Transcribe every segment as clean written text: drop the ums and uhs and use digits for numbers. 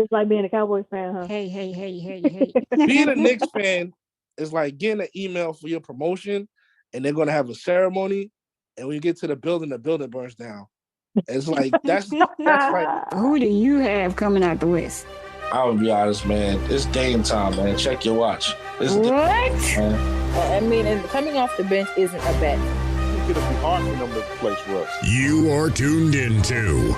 Just like being a Cowboys fan, huh? Hey. Being a Knicks fan is like getting an email for your promotion, and they're gonna have a ceremony, and when you get to the building burns down. It's like that's like Who do you have coming out the West? I would be honest, man. It's game time, man. Check your watch. What? I mean, and coming off the bench isn't a bet. It's gonna be hard for them to place Russ. You are tuned into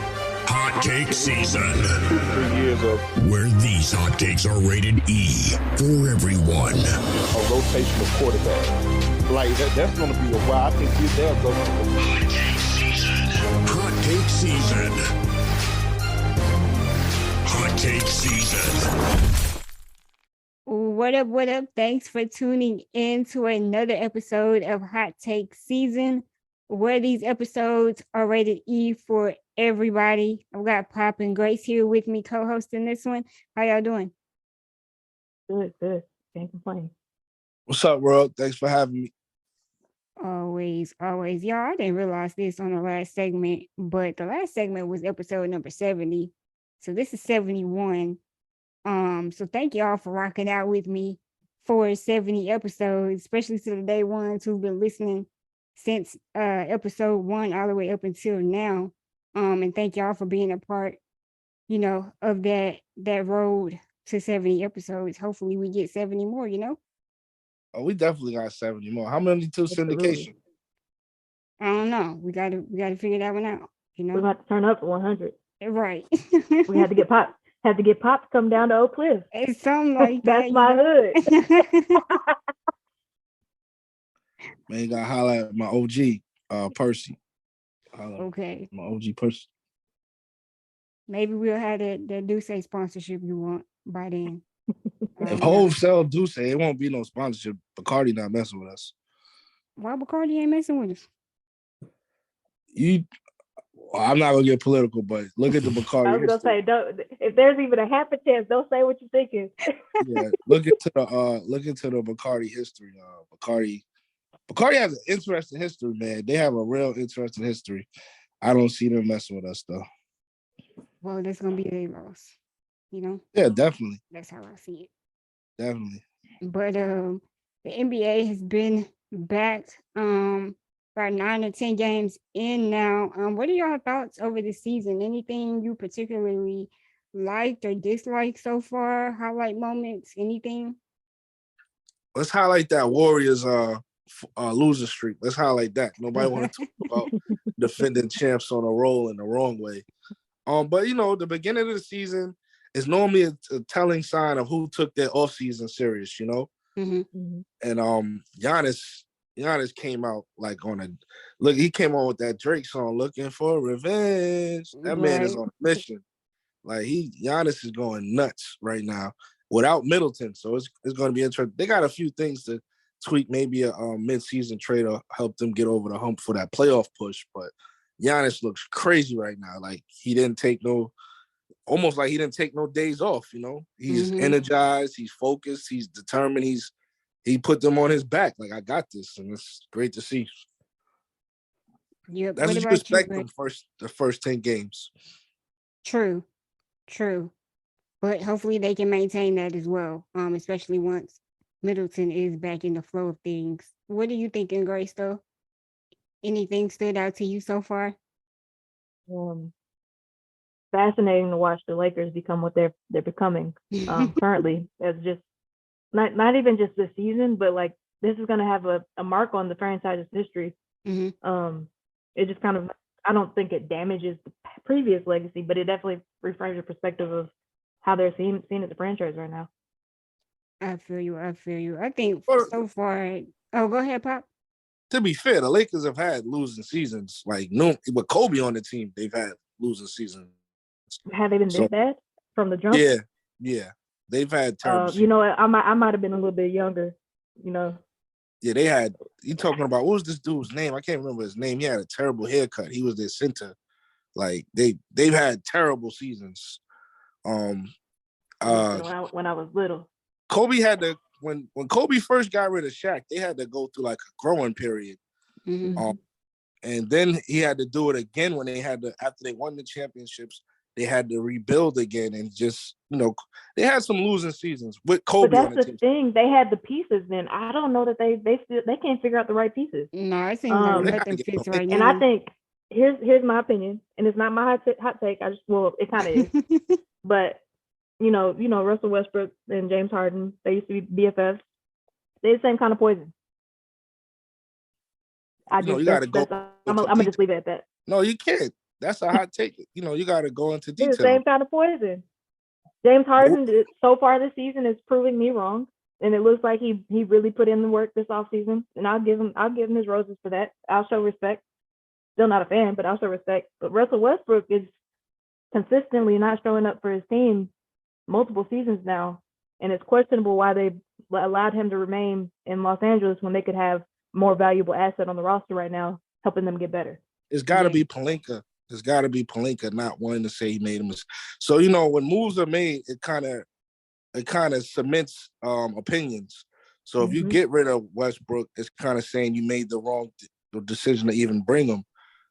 Hot Take Season, 3 years of where these hot takes are rated E for everyone. a rotational quarterback. Like that's gonna be a while. I think they'll go. Hot Take Season. Hot Take Season. Hot Take Season. What up? Thanks for tuning in to another episode of Hot Take Season, where these episodes are rated E for everybody. I've got Pop and Grace here with me co-hosting this one. How y'all doing? Good. Can't complain. what's up, world? Thanks for having me. Always. Y'all, I didn't realize this on the last segment, but the last segment was episode number 70. So this is 71. So thank y'all for rocking out with me for 70 episodes, especially to the day ones who've been listening since episode 1 all the way up until now. And thank y'all for being a part, of that road to 70 episodes. Hopefully we get 70 more, Oh, we definitely got 70 more. How many to syndication? I don't know. We gotta figure that one out, We're about to turn up to 100. Right. We had to get Pop. Had to get Pop to come down to Oak Cliff. It's something like that. That's my hood. Man, you gotta holler at my OG, Percy. Okay. My OG Percy. Maybe we'll have that Duce sponsorship you want by then. If Hove sell Duce, it won't be no sponsorship. Bacardi not messing with us. Why Bacardi ain't messing with us? I'm not gonna get political, but look at the Bacardi. I was gonna say, don't. If there's even a half a chance, don't say what you're thinking. Yeah, look into the Bacardi history. Bacardi has an interesting history, man. They have a real interesting history. I don't see them messing with us though. Well, that's gonna be a loss, Yeah, definitely. That's how I see it. Definitely. But the NBA has been back about 9 or 10 games in now. What are your thoughts over the season? Anything you particularly liked or disliked so far? Highlight moments? Anything? Let's highlight that Warriors loser streak. Let's highlight that. Nobody want to talk about defending champs on a roll in the wrong way. But the beginning of the season is normally a telling sign of who took their offseason serious, Mm-hmm. And Giannis came out like he came on with that Drake song, Looking for Revenge. That man is on a mission. Like Giannis is going nuts right now without Middleton. So it's going to be interesting. They got a few things to tweak, maybe a mid-season trade to help them get over the hump for that playoff push. But Giannis looks crazy right now. Like almost like he didn't take no days off, He's energized, he's focused, he's determined, he put them on his back. Like, I got this, and it's great to see. Yeah, that's what you expect from the first 10 games. True. But hopefully they can maintain that as well, especially once Middleton is back in the flow of things. What are you thinking, Grace, though? Anything stood out to you so far? Fascinating to watch the Lakers become what they're becoming currently. As just not even just this season, but like this is going to have a mark on the franchise's history. Mm-hmm. It just kind of, I don't think it damages the previous legacy, but it definitely reframes the perspective of how they're seen as a franchise right now. I feel you. I think so far. Oh, go ahead, Pop. To be fair, the Lakers have had losing seasons. Like, no, with Kobe on the team, they've had losing seasons. Have they been this bad from the jump? Yeah. They've had terrible. I might have been a little bit younger. Yeah, they had. You talking about what was this dude's name? I can't remember his name. He had a terrible haircut. He was their center. Like they've had terrible seasons. When I was little, Kobe had to when Kobe first got rid of Shaq, they had to go through like a growing period. Mm-hmm. And then he had to do it again when after they won the championships they had to rebuild again and just, they had some losing seasons with But Kobe on that's the the team. thing. They had the pieces then. I don't know that they can't figure out the right pieces. No, it seems like They nothing gotta get fits Malik. right And I now. think here's my opinion, and it's not my hot take. It kind of is, but Russell Westbrook and James Harden, they used to be BFFs. They're the same kind of poison. You got to go I'm into gonna just detail. leave it at that. No, you can't. That's a hot take. You got to go into They're the detail. same kind of poison. James Harden, so far this season, is proving me wrong, and it looks like he really put in the work this offseason, and I'll give him his roses for that. I'll show respect. Still not a fan, but I'll show respect. But Russell Westbrook is consistently not showing up for his team multiple seasons now, and it's questionable why they allowed him to remain in Los Angeles when they could have more valuable asset on the roster right now, helping them get better. It's got to be Pelinka. It's got to be Pelinka not wanting to say he made a mistake. So when moves are made, it kind of cements opinions. So if you get rid of Westbrook, it's kind of saying you made the wrong decision to even bring him.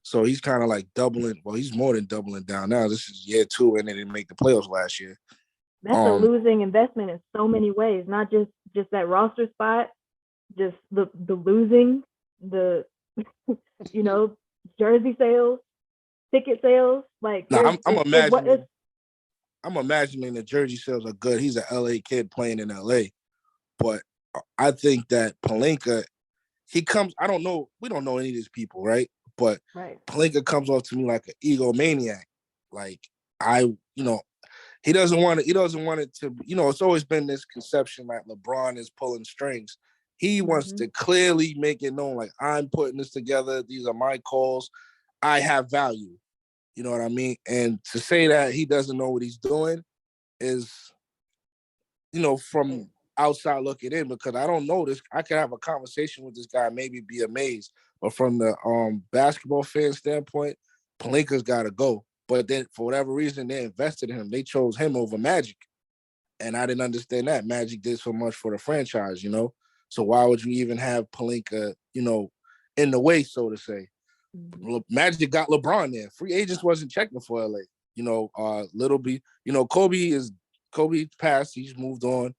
So he's kind of like doubling. Well, he's more than doubling down now. This is year 2, and they didn't make the playoffs last year. That's a losing investment in so many ways, not just that roster spot, just the losing, the jersey sales, ticket sales. Like, I'm imagining the jersey sales are good. He's an LA kid playing in LA, but I think that Pelinka, he comes. I don't know. We don't know any of these people, right? But Pelinka comes off to me like an egomaniac. Like he doesn't want it. He doesn't want it to. It's always been this conception like LeBron is pulling strings. He wants to clearly make it known, like, I'm putting this together. These are my calls. I have value. You know what I mean? And to say that he doesn't know what he's doing is, from outside looking in, because I don't know this. I could have a conversation with this guy, maybe be amazed. But from the basketball fan standpoint, Pelinka's got to go. But then for whatever reason, they invested in him. They chose him over Magic. And I didn't understand that. Magic did so much for the franchise, So why would you even have Pelinka, in the way, so to say? Magic got LeBron there. Free agents wasn't checking for LA. Little B, Kobe passed, he's moved on.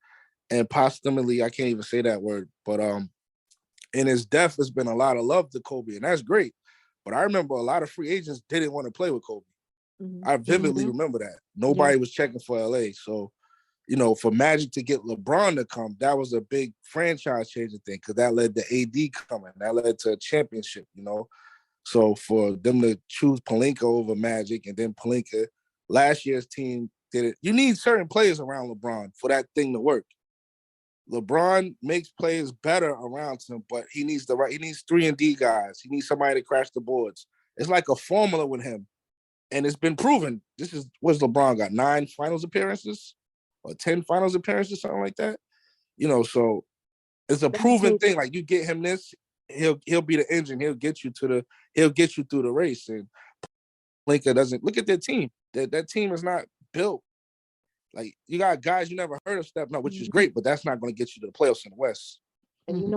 And posthumously, I can't even say that word, but in his death, there's been a lot of love to Kobe, and that's great. But I remember a lot of free agents didn't want to play with Kobe. I vividly remember that. Nobody was checking for LA. So, for Magic to get LeBron to come, that was a big franchise changing thing, because that led to AD coming. That led to a championship, So for them to choose Pelinka over Magic, and then Pelinka, last year's team did it. You need certain players around LeBron for that thing to work. LeBron makes players better around him, but he needs 3-and-D guys. He needs somebody to crash the boards. It's like a formula with him. And it's been proven. What's LeBron got? 9 finals appearances or 10 finals appearances, something like that. So it's a proven thing. Like, you get him this, he'll be the engine. He'll get you through the race. And Pelinka doesn't look at their team. That team is not built. Like, you got guys you never heard of stepping up, which is great, but that's not going to get you to the playoffs in the West. And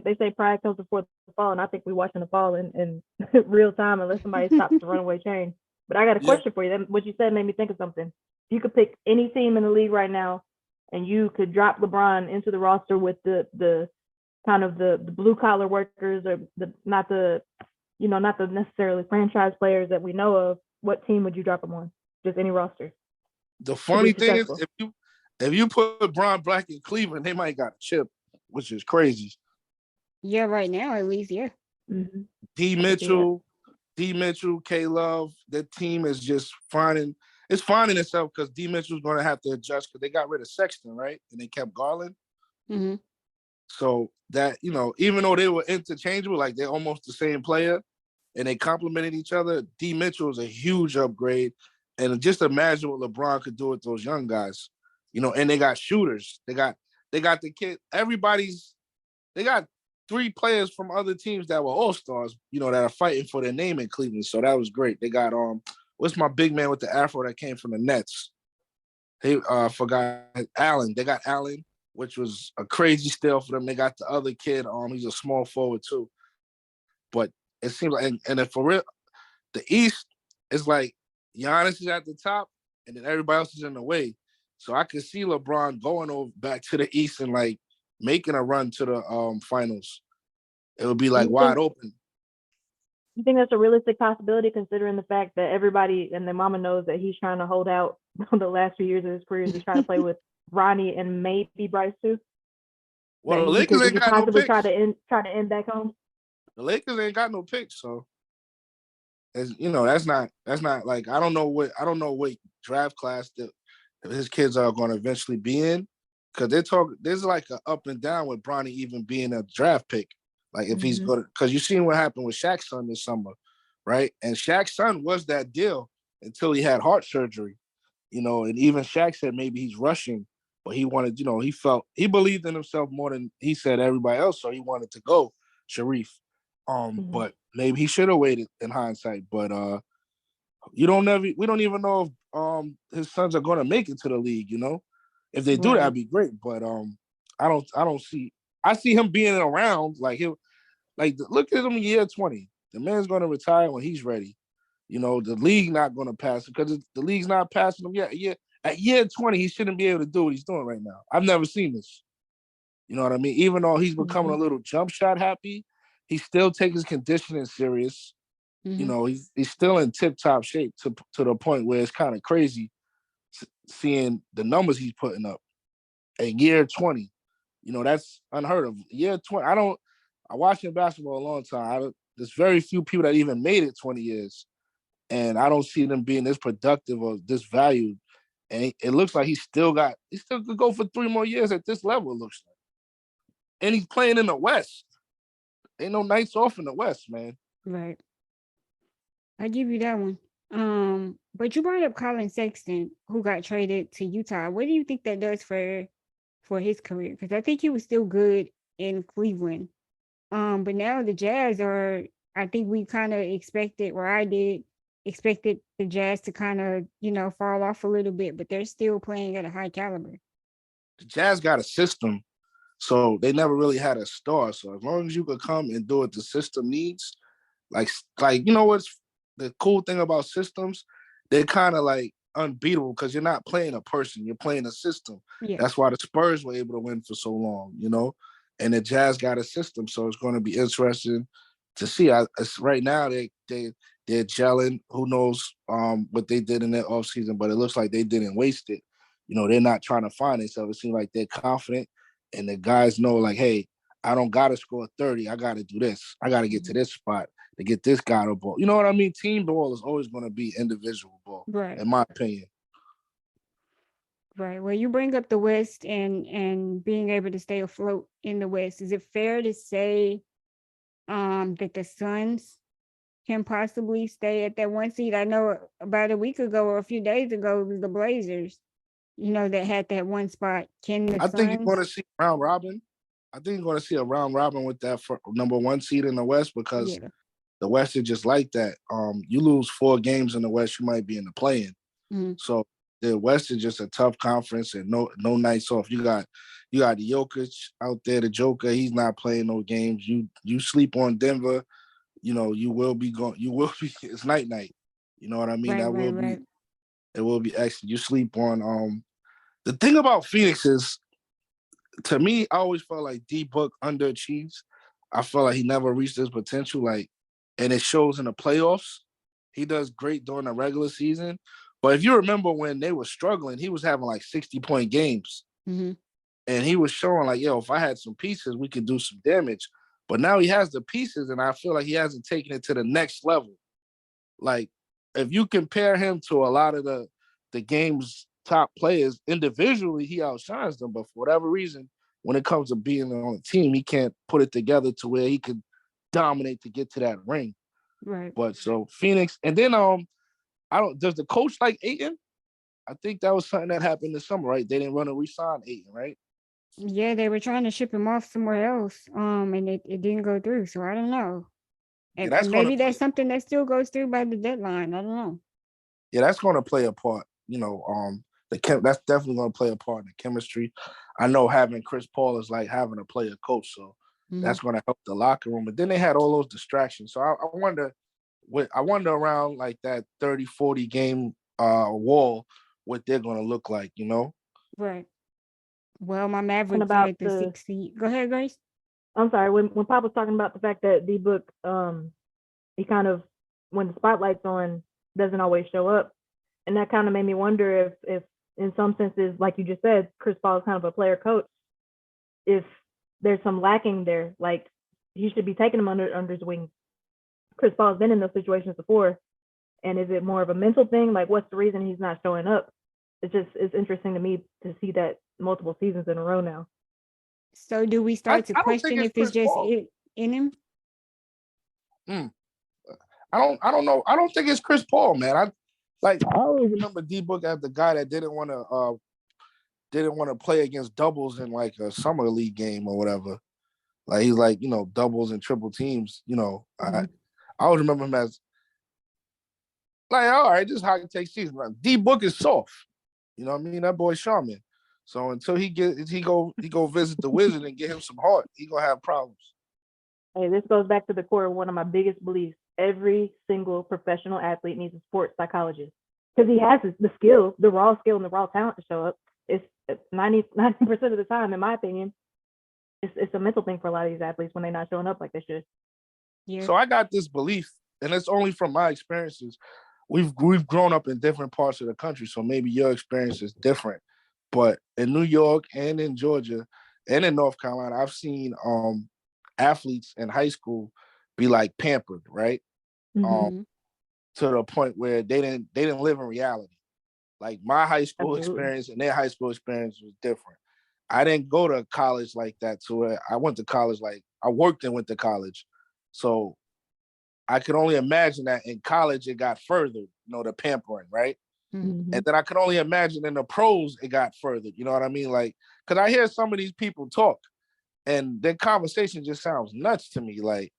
they say pride comes before the fall, and I think we're watching the fall in real time unless somebody stops the runaway train. But I got a question for you. What you said made me think of something. If you could pick any team in the league right now, and you could drop LeBron into the roster with the kind of the blue collar workers, or not the necessarily franchise players that we know of, what team would you drop him on? Just any roster. The funny thing is, if you put Bron Black in Cleveland, they might got a chip, which is crazy. Yeah, right now at least, yeah. D. Mitchell, K. Love, that team is just finding itself, because D. Mitchell's going to have to adjust, because they got rid of Sexton, right? And they kept Garland. So that, even though they were interchangeable, like they're almost the same player, and they complemented each other, D. Mitchell is a huge upgrade. And just imagine what LeBron could do with those young guys, and they got shooters. They got the kid. They got 3 players from other teams that were all-stars, that are fighting for their name in Cleveland. So that was great. They got, what's my big man with the afro that came from the Nets? They forgot Allen. They got Allen, which was a crazy steal for them. They got the other kid. He's a small forward too. But it seems like, and for real, the East is like, Giannis is at the top, and then everybody else is in the way. So I could see LeBron going over back to the East and like making a run to the finals. It would be like wide open. You think that's a realistic possibility, considering the fact that everybody and their mama knows that he's trying to hold out the last few years of his career to try to play with Ronnie and maybe Bryce too? Well, the Lakers ain't got no picks. Try to end back home. The Lakers ain't got no picks, so that's not like I don't know what draft class that his kids are going to eventually be in, because there's like an up and down with Bronny even being a draft pick. Like if he's good, because you seen what happened with Shaq's son this summer, right? And Shaq's son was that deal until he had heart surgery, and even Shaq said maybe he's rushing, but he wanted, he believed in himself more than he said everybody else, so he wanted to go, Sharif. But maybe he should have waited in hindsight. But we don't even know if his sons are gonna make it to the league, If they do, that'd be great. But I see him being around, like look at him in year 20. The man's gonna retire when he's ready. The league not gonna pass him, because the league's not passing him yet. Yeah, at year 20, he shouldn't be able to do what he's doing right now. I've never seen this. You know what I mean? Even though he's becoming a little jump shot happy, he still takes his conditioning serious. He's still in tip-top shape to the point where it's kind of crazy seeing the numbers he's putting up. At year 20, that's unheard of. Year 20, I watched basketball a long time. There's very few people that even made it 20 years. And I don't see them being this productive or this valued. And it looks like he still could go for 3 more years at this level, it looks like. And he's playing in the West. Ain't no nights off in the West, man. Right. I give you that one. But you brought up Colin Sexton, who got traded to Utah. What do you think that does for his career? Because I think he was still good in Cleveland. But now the Jazz I think we kind of expected, or I did, expected the Jazz to kind of, fall off a little bit, but they're still playing at a high caliber. The Jazz got a system, so they never really had a star. So as long as you could come and do what the system needs, like what's the cool thing about systems? They're kind of like unbeatable because you're not playing a person, you're playing a system. Yeah. That's why the Spurs were able to win for so long, and the Jazz got a system, so it's going to be interesting to see. Right now they're gelling. Who knows what they did in their offseason, but it looks like they didn't waste it. They're not trying to find themselves. It seems like they're confident, and the guys know, like, hey, I don't got to score 30. I got to do this. I got to get to this spot to get this guy the ball. You know what I mean? Team ball is always going to be individual ball, right, in my opinion. Right. Well, you bring up the West and being able to stay afloat in the West. Is it fair to say that the Suns can possibly stay at that 1 seed? I know about a week ago or a few days ago, it was the Blazers, that had that one spot. Think you're going to see round robin. I think you're going to see a round robin with that number 1 seed in the West, because the West is just like that. You lose 4 games in the West, you might be in the play-in. So the West is just a tough conference, and no nights off. You got the Jokic out there, the Joker. He's not playing no games. You sleep on Denver, you will be going. You will be. It's night. You know what I mean? Right. It will be excellent. You sleep on. The thing about Phoenix is, to me, I always felt like D-Book underachieves. I felt like he never reached his potential, and it shows in the playoffs. He does great during the regular season. But if you remember when they were struggling, he was having like 60-point games. And he was showing like, if I had some pieces, we could do some damage. But now he has the pieces, and I feel like he hasn't taken it to the next level. Like, if you compare him to a lot of the game's top players, individually, he outshines them. But for whatever reason, when it comes to being on a team, he can't put it together to where he could dominate to get to that ring. Right. But so Phoenix, and then does the coach like Ayton? I think that was something that happened this summer, right? They didn't want to re-sign Ayton, right? Yeah, they were trying to ship him off somewhere else, and it didn't go through. So I don't know. And maybe that's something that still goes through by the deadline. I don't know. Yeah, that's going to play a part. That's definitely going to play a part in the chemistry. I know having Chris Paul is like having a player coach, so that's going to help the locker room. But then they had all those distractions. So I wonder around like that 30-40 game wall, what they're gonna look like, you know. Right. Well, my Mavericks are about at the 6th seed. Go ahead, Grace. I'm sorry, when Pop was talking about the fact that D Book, he kind of, when the spotlight's on, doesn't always show up, and that kind of made me wonder if in some senses, like you just said, Chris Paul is kind of a player coach. If there's some lacking there, like he should be taking him under his wing. Chris Paul's been in those situations before, and is it more of a mental thing? Like, what's the reason he's not showing up? It's interesting to me to see that multiple seasons in a row now. So do we start to I don't think question it's if it's Chris just Paul. it in him? I don't know. I don't think it's Chris Paul, man. I always remember D Book as the guy that didn't want to play against doubles in like a summer league game or whatever. Like he's like, you know, doubles and triple teams. You know, I always remember him as like, all right, this is how he takes season. Like, D Book is soft. You know what I mean? That boy's Charmin. So until he go visit the wizard and get him some heart, he gonna have problems. Hey, this goes back to the core of one of my biggest beliefs. Every single professional athlete needs a sports psychologist because he has the skill, the raw skill and the raw talent to show up. It's 90% of the time, in my opinion, it's a mental thing for a lot of these athletes when they're not showing up like they should. Yeah. So I got this belief, and it's only from my experiences. We've grown up in different parts of the country, so maybe your experience is different. But in New York and in Georgia and in North Carolina, I've seen athletes in high school be like pampered, right? Mm-hmm. To the point where they didn't live in reality. Like my high school experience and their high school experience was different. I didn't go to college like that. So I went to college like I worked and went to college. So I could only imagine that in college it got further, you know, the pampering, right? Mm-hmm. And then I could only imagine in the pros it got further. You know what I mean? Like, because I hear some of these people talk, and their conversation just sounds nuts to me. Like,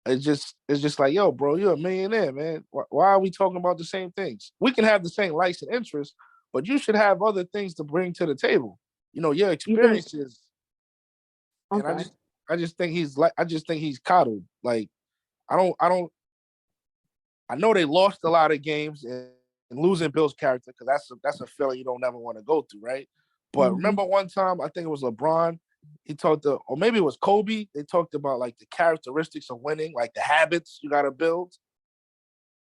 it's just like, yo, bro, you're a millionaire, man. Why are we talking about the same things? We can have the same likes and interests, but you should have other things to bring to the table. You know, your experiences. And I just think he's coddled. Like, I know they lost a lot of games and losing Bill's character, because that's a feeling you don't ever want to go through, right? But remember one time, I think it was LeBron, he talked to, or maybe it was Kobe, they talked about like the characteristics of winning, like the habits you got to build.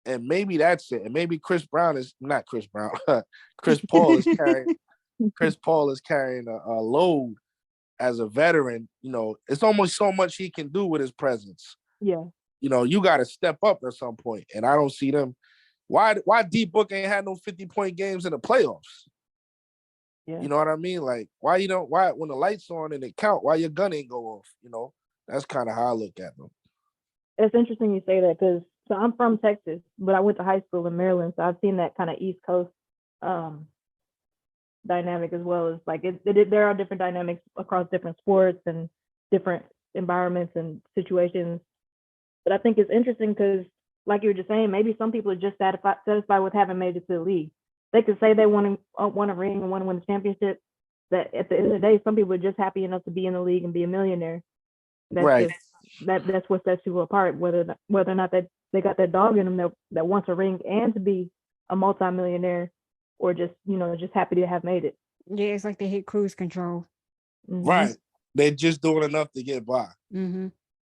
And maybe that's it. And maybe Chris Paul is carrying a load as a veteran. You know, it's almost so much he can do with his presence. Yeah. You know, you got to step up at some point. And I don't see them. Why D Book ain't had no 50-point games in the playoffs? Yeah. You know what I mean? Like, why when the lights on and it count, why your gun ain't go off? You know, that's kind of how I look at them. It's interesting you say that, because so I'm from Texas, but I went to high school in Maryland, so I've seen that kind of East Coast dynamic as well. As like there are different dynamics across different sports and different environments and situations. But I think it's interesting because, like you were just saying, maybe some people are just satisfied with having made it to the league. They could say they want a ring and want to win the championship. That at the end of the day, some people are just happy enough to be in the league and be a millionaire. That's right. That's what sets people apart. Whether or not that they got that dog in them that wants a ring and to be a multimillionaire, or just happy to have made it. Yeah, it's like they hit cruise control. Right. They're just doing enough to get by. Mm-hmm.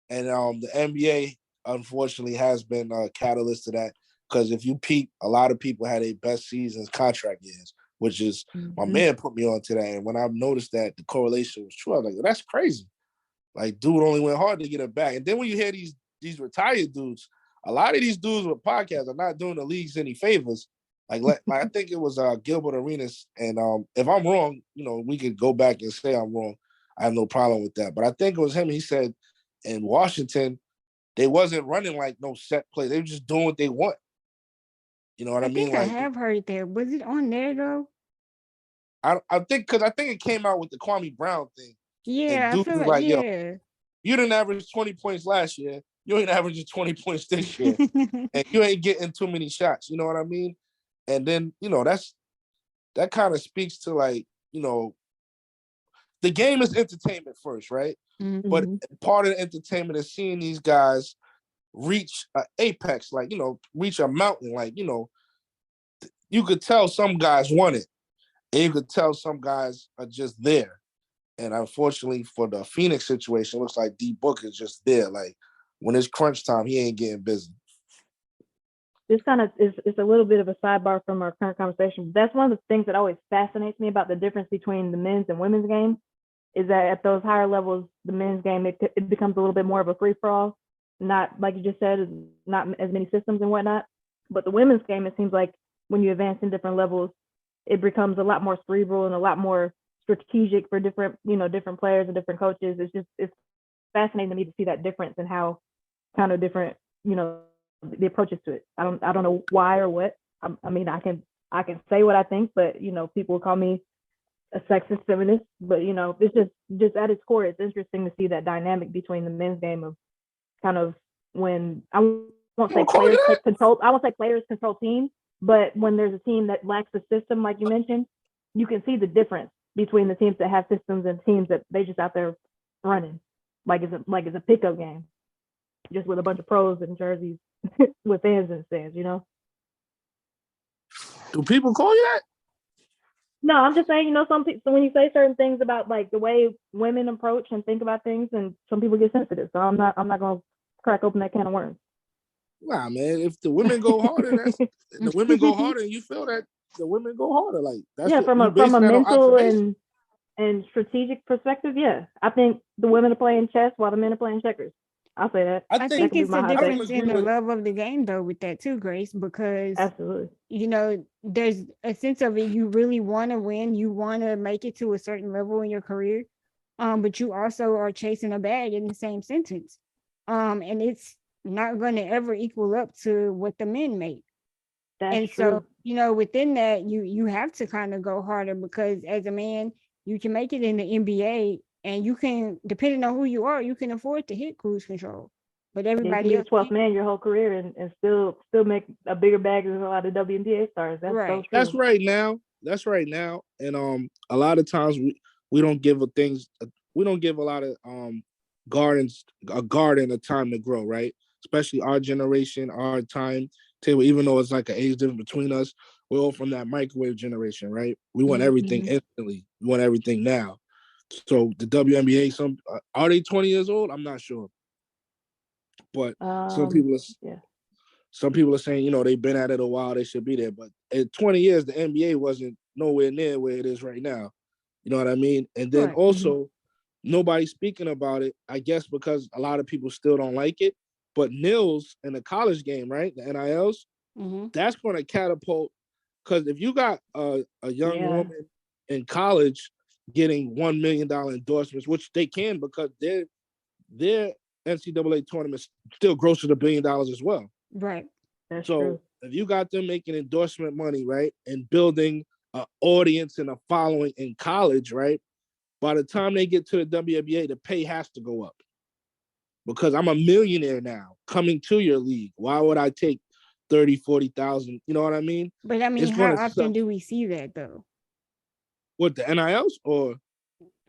And the NBA, unfortunately, has been a catalyst to that, because if you peep, a lot of people had their best seasons contract years, which is my man put me on to that. And when I noticed that the correlation was true, I was like, well, that's crazy. Like, dude only went hard to get it back. And then when you hear these retired dudes, a lot of these dudes with podcasts are not doing the leagues any favors. Like I think it was Gilbert Arenas, and if I'm wrong, we could go back and say I'm wrong. I have no problem with that. But I think it was him. He said in Washington, they wasn't running like no set play. They were just doing what they want. You know what I mean? I have heard that. Was it on there though? I think it came out with the Kwame Brown thing. Yeah, I feel like yo, you didn't average 20 points last year. You ain't averaging 20 points this year. And you ain't getting too many shots. You know what I mean? And then, that kind of speaks to, like, the game is entertainment first, right? Mm-hmm. But part of the entertainment is seeing these guys reach an apex, like, reach a mountain. Like, you could tell some guys want it, and you could tell some guys are just there. And unfortunately for the Phoenix situation, it looks like D Book is just there. Like when it's crunch time, he ain't getting busy. This kind of is a little bit of a sidebar from our current conversation. That's one of the things that always fascinates me about the difference between the men's and women's game, is that at those higher levels, the men's game, it becomes a little bit more of a free-for-all. Not, like you just said, not as many systems and whatnot. But the women's game, it seems like when you advance in different levels, it becomes a lot more cerebral and a lot more strategic for different players and different coaches. It's fascinating to me to see that difference and how kind of different, the approaches to it. I don't know why or what. I mean, I can say what I think, but people call me a sexist feminist, but it's just at its core, it's interesting to see that dynamic between the men's game of kind of when I won't say players take control. I won't say players control teams, but when there's a team that lacks a system, like you mentioned, you can see the difference between the teams that have systems and teams that they just out there running, like it's a pickup game, just with a bunch of pros and jerseys with fans in the stands. Do people call you that? No, I'm just saying, some people, so when you say certain things about like the way women approach and think about things, and some people get sensitive. So I'm not gonna crack open that can of worms. Nah, man. If the women go harder, and you feel that the women go harder. Like that's from a mental and strategic perspective. Yeah, I think the women are playing chess while the men are playing checkers. I'll say that. I think it's a difference in the love of the game, though, with that too, Grace, because absolutely, there's a sense of it. You really want to win. You want to make it to a certain level in your career, but you also are chasing a bag in the same sentence, and it's not going to ever equal up to what the men make. That's true. So within that, you have to kind of go harder, because as a man, you can make it in the NBA. And you can, depending on who you are, you can afford to hit cruise control. But everybody else, 12th man your whole career and still make a bigger bag than a lot of WNBA stars. That's right. So true. That's right now. And a lot of times we don't give a lot of a garden a time to grow, right? Especially our generation, our time table. Even though it's like an age difference between us, we're all from that microwave generation, right? We want everything instantly. We want everything now. So the WNBA, are they 20 years old? I'm not sure, but some people are saying they've been at it a while, they should be there. But in 20 years, the NBA wasn't nowhere near where it is right now. You know what I mean? And then also nobody's speaking about it, I guess, because a lot of people still don't like it. But NILs in the college game, right? The NILs, that's going to catapult, because if you got a young woman in college getting $1 million endorsements, which they can, because their NCAA tournament still grosses $1 billion as well. Right. That's so true. If you got them making endorsement money, right, and building an audience and a following in college, right, by the time they get to the WNBA, the pay has to go up. Because I'm a millionaire now coming to your league. Why would I take 30, 40,000? You know what I mean? But I mean, how often do we see that though? What, the NILs or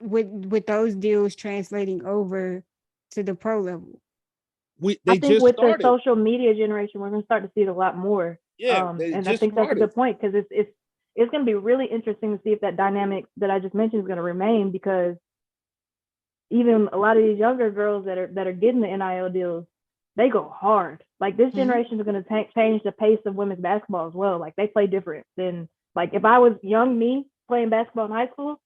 with those deals translating over to the pro level? I think with the social media generation, we're going to start to see it a lot more. Yeah, and I think that's a good point, because it's going to be really interesting to see if that dynamic that I just mentioned is going to remain, because even a lot of these younger girls that are getting the NIL deals, they go hard. Like this generation is going to change the pace of women's basketball as well. Like they play different than, like, if I was young me playing basketball in high school,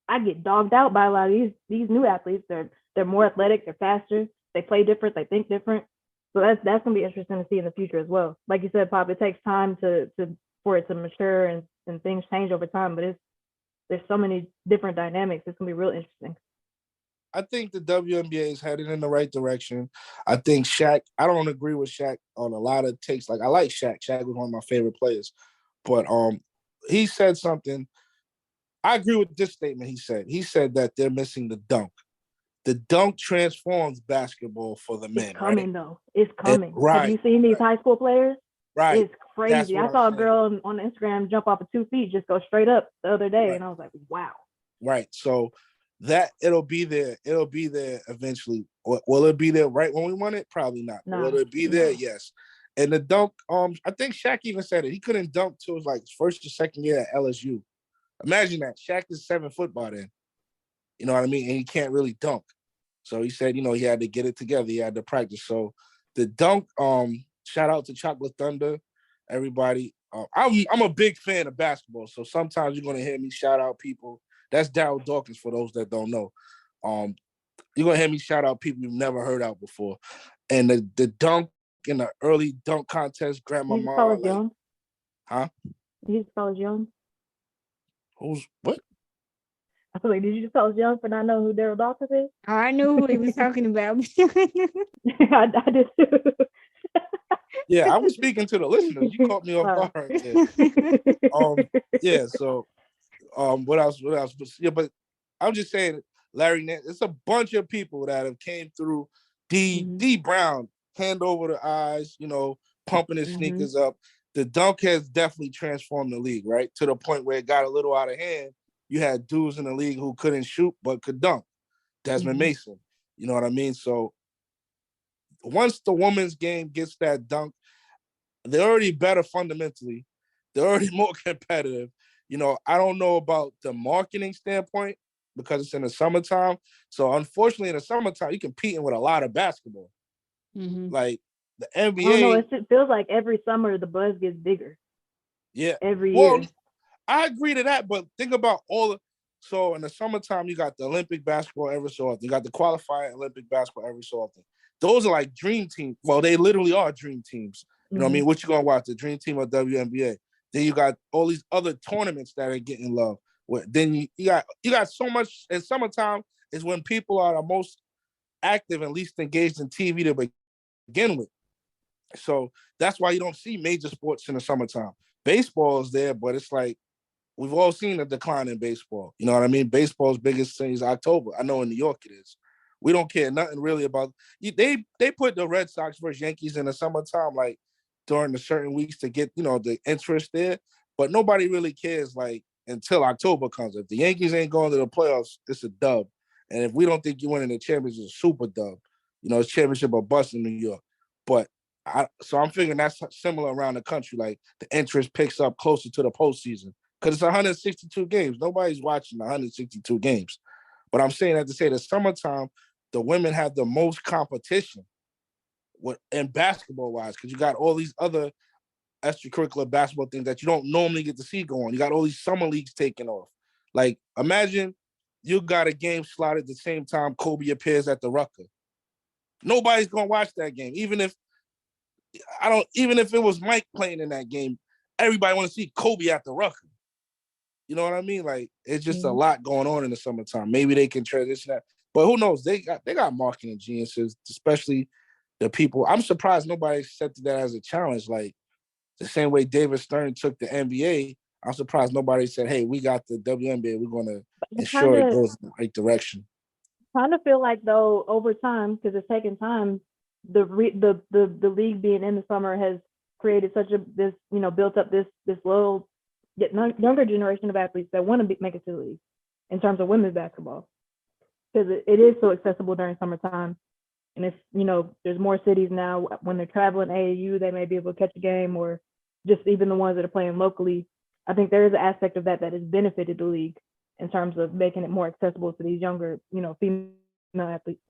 I get dogged out by a lot of these new athletes. They're more athletic, they're faster, they play different, they think different. So that's gonna be interesting to see in the future as well. Like you said, Pop, it takes time for it to mature and things change over time. But there's so many different dynamics. It's gonna be real interesting. I think the WNBA is headed in the right direction. I think Shaq, I don't agree with Shaq on a lot of takes. Like, I like Shaq. Shaq was one of my favorite players. But he said something. I agree with this statement he said. He said that they're missing the dunk. The dunk transforms basketball for the men. It's coming, right? Though. It's coming. Right. Have you seen these high school players? Right. It's crazy. I saw a girl on Instagram jump off of 2 feet, just go straight up the other day. Right. And I was like, wow. Right. So that it'll be there. It'll be there eventually. Will it be there right when we want it? Probably not. No. Will it be there? Yes. And the dunk, I think Shaq even said it. He couldn't dunk till his like first or second year at LSU. Imagine that. Shaq is 7 foot by then. You know what I mean? And he can't really dunk. So he said, he had to get it together. He had to practice. So the dunk, shout out to Chocolate Thunder, everybody. I'm a big fan of basketball. So sometimes you're gonna hear me shout out people. That's Daryl Dawkins for those that don't know. You're gonna hear me shout out people you've never heard out before. And the dunk in the early dunk contest, Grandma He's Ma, like, young. huh? He's young. Who's what? I feel like, did you just call us young for not knowing who Daryl Dawkins is? Oh, I knew who he was talking about. I did too. Yeah, I was speaking to the listeners. You caught me off guard right there. Yeah, so what else? Yeah, but I'm just saying, Larry Nance, it's a bunch of people that have came through. D Brown, hand over the eyes, pumping his sneakers up. The dunk has definitely transformed the league, right? To the point where it got a little out of hand. You had dudes in the league who couldn't shoot but could dunk. Desmond Mason, you know what I mean? So once the women's game gets that dunk, they're already better fundamentally. They're already more competitive. I don't know about the marketing standpoint because it's in the summertime. So unfortunately, in the summertime, you're competing with a lot of basketball. Like the NBA. I don't know. It feels like every summer the buzz gets bigger. Yeah. Every year. I agree to that, but think about so in the summertime, you got the Olympic basketball every so often. You got the qualifying Olympic basketball every so often. Those are like dream teams. Well, they literally are dream teams. You know what I mean? What you gonna watch? The dream team or WNBA? Then you got all these other tournaments that are getting love. Then you got so much in summertime is when people are the most active and least engaged in TV to begin with. So that's why you don't see major sports in the summertime. Baseball is there, but it's like we've all seen a decline in baseball. You know what I mean? Baseball's biggest thing is October. I know in New York it is. We don't care nothing really about. They put the Red Sox versus Yankees in the summertime, like during the certain weeks to get the interest there. But nobody really cares like until October comes. If the Yankees ain't going to the playoffs, it's a dub. And if we don't think you're winning the championship, it's a super dub. It's championship or bust in New York. But so I'm figuring that's similar around the country. Like the interest picks up closer to the postseason because it's 162 games. Nobody's watching 162 games. But I'm saying that to say the summertime, the women have the most competition in basketball wise because you got all these other extracurricular basketball things that you don't normally get to see go on. You got all these summer leagues taking off. Like imagine you got a game slot at the same time Kobe appears at the Rucker. Nobody's gonna watch that game, even if it was Mike playing in that game. Everybody want to see Kobe at the Rucker. You know what I mean? Like it's just a lot going on in the summertime. Maybe they can transition that, but who knows? They got marketing geniuses, especially the people. I'm surprised nobody accepted that as a challenge. Like the same way David Stern took the NBA, I'm surprised nobody said, "Hey, we got the WNBA. We're going to ensure it goes in the right direction." Kind of feel like though over time, because it's taken time, the league being in the summer has created built up this little younger generation of athletes that want to make it to the league in terms of women's basketball because it is so accessible during summertime. And if, there's more cities now when they're traveling AAU, they may be able to catch a game or just even the ones that are playing locally. I think there is an aspect of that has benefited the league in terms of making it more accessible to these younger, female athletes.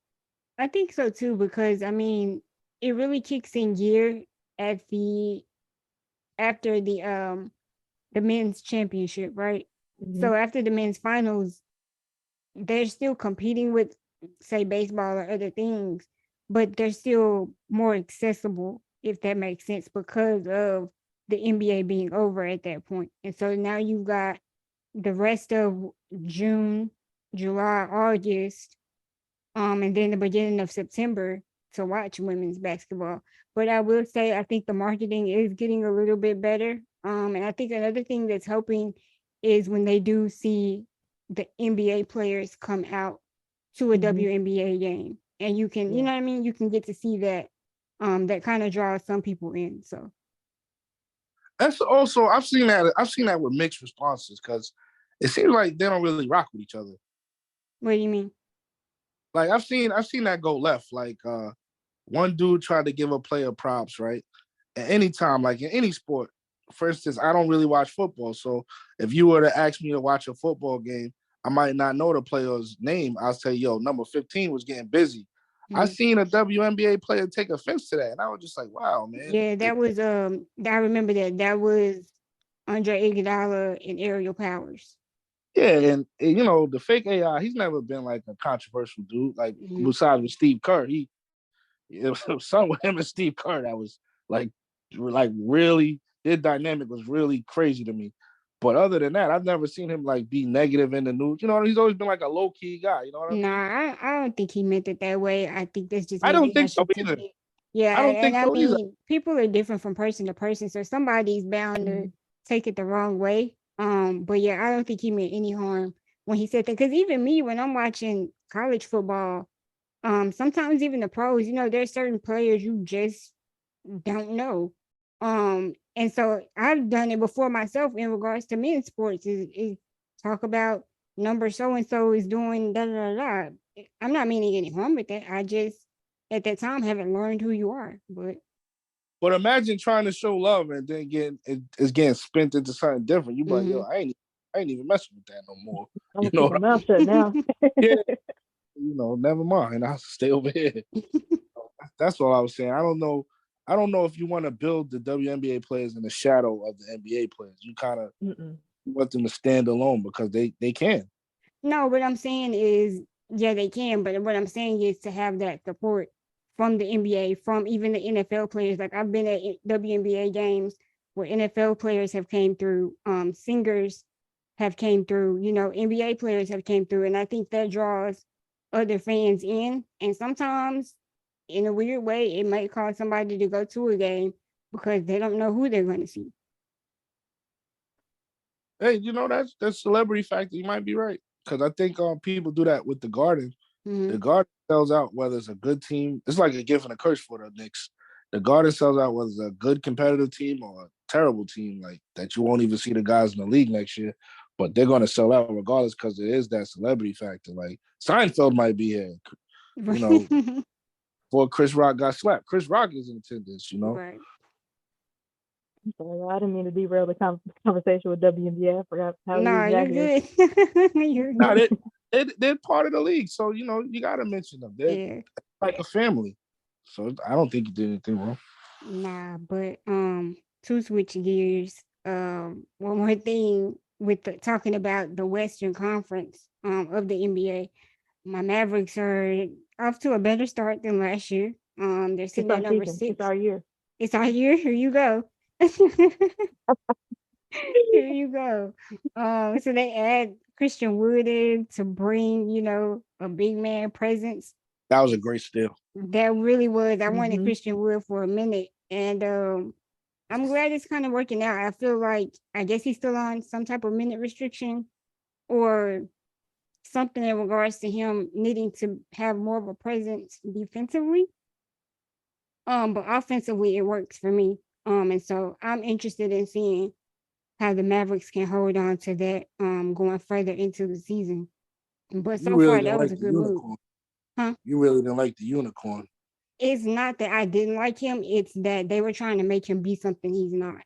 I think so too, because it really kicks in gear after the men's championship, right? So after the men's finals, they're still competing with, say, baseball or other things, but they're still more accessible, if that makes sense, because of the NBA being over at that point. And so now you've got the rest of June, July, August, and then the beginning of September to watch women's basketball. But I will say, I think the marketing is getting a little bit better. And I think another thing that's helping is when they do see the NBA players come out to a WNBA game. And you can, you know what I mean? You can get to see that. That kind of draws some people in. So that's also I've seen that with mixed responses because it seems like they don't really rock with each other. What do you mean? Like I've seen that go left. Like one dude tried to give a player props, right? at any time, like in any sport. For instance, I don't really watch football, so if you were to ask me to watch a football game, I might not know the player's name. I'll say, yo, number 15 was getting busy. I seen a WNBA player take offense to that, and I was just like, wow, man. Yeah, that was I remember that was Andre Iguodala and Aerial Powers. Yeah, and you know, the fake AI, he's never been like a controversial dude. Like besides with Steve Kerr, it was something with him and Steve Kerr that was like really, their dynamic was really crazy to me. But other than that, I've never seen him like be negative in the news. You know, he's always been like a low key guy. You know what I mean? Nah, I don't think he meant it that way. I think that's just I maybe don't think how so she took either. it. Yeah, I don't think and I so either. mean, people are different from person to person, so somebody's bound to take it the wrong way. But yeah, I don't think he meant any harm when he said that. Because even me, when I'm watching college football, sometimes even the pros, you know, there's certain players you just don't know. And so I've done it before myself in regards to men's sports is talk about number so and so is doing da da da. I'm not meaning any harm with that. I just at that time haven't learned who you are. But imagine trying to show love and then it's getting spent into something different. You be like, yo, I ain't even messing with that no more. I'm You gonna know keep my mouth shut now. Yeah. You know, never mind. I'll stay over here. That's all I was saying. I don't know if you want to build the WNBA players in the shadow of the NBA players. You kind of want them to stand alone because they can. No, what I'm saying is, yeah, they can, but what I'm saying is to have that support from the NBA, from even the NFL players. Like I've been at WNBA games where NFL players have came through, singers have came through, you know, NBA players have came through, and I think that draws other fans in. And sometimes, in a weird way, it might cause somebody to go to a game because they don't know who they're going to see. Hey, you know, that's celebrity factor. You might be right. Because I think people do that with the Garden. The Garden sells out whether it's a good team. It's like a gift and a curse for the Knicks. The Garden sells out whether it's a good competitive team or a terrible team, like that you won't even see the guys in the league next year. But they're gonna sell out regardless because there is that celebrity factor. Like Seinfeld might be here, you know, before Chris Rock got slapped. Chris Rock is in attendance, you know. Right. I'm sorry, I didn't mean to derail the conversation with WNBA. I forgot how No, you're good. You're Nah, good. they're part of the league, so you know you got to mention them. They're like a family, so I don't think you did anything wrong. Nah, but to switch gears, one more thing with talking about the Western Conference of the NBA. My Mavericks are off to a better start than last year. They're sitting at number 6. It's our year. It's our year. Here you go. Here you go. So they add Christian Wood in to bring, you know, a big man presence. That was a great steal. That really was. I wanted Christian Wood for a minute, and I'm glad it's kind of working out. I feel like I guess he's still on some type of minute restriction or something in regards to him needing to have more of a presence defensively. But offensively, it works for me. And so I'm interested in seeing how the Mavericks can hold on to that going further into the season. But so far, that was a good move. Huh? You really didn't like the unicorn. It's not that I didn't like him. It's that they were trying to make him be something he's not.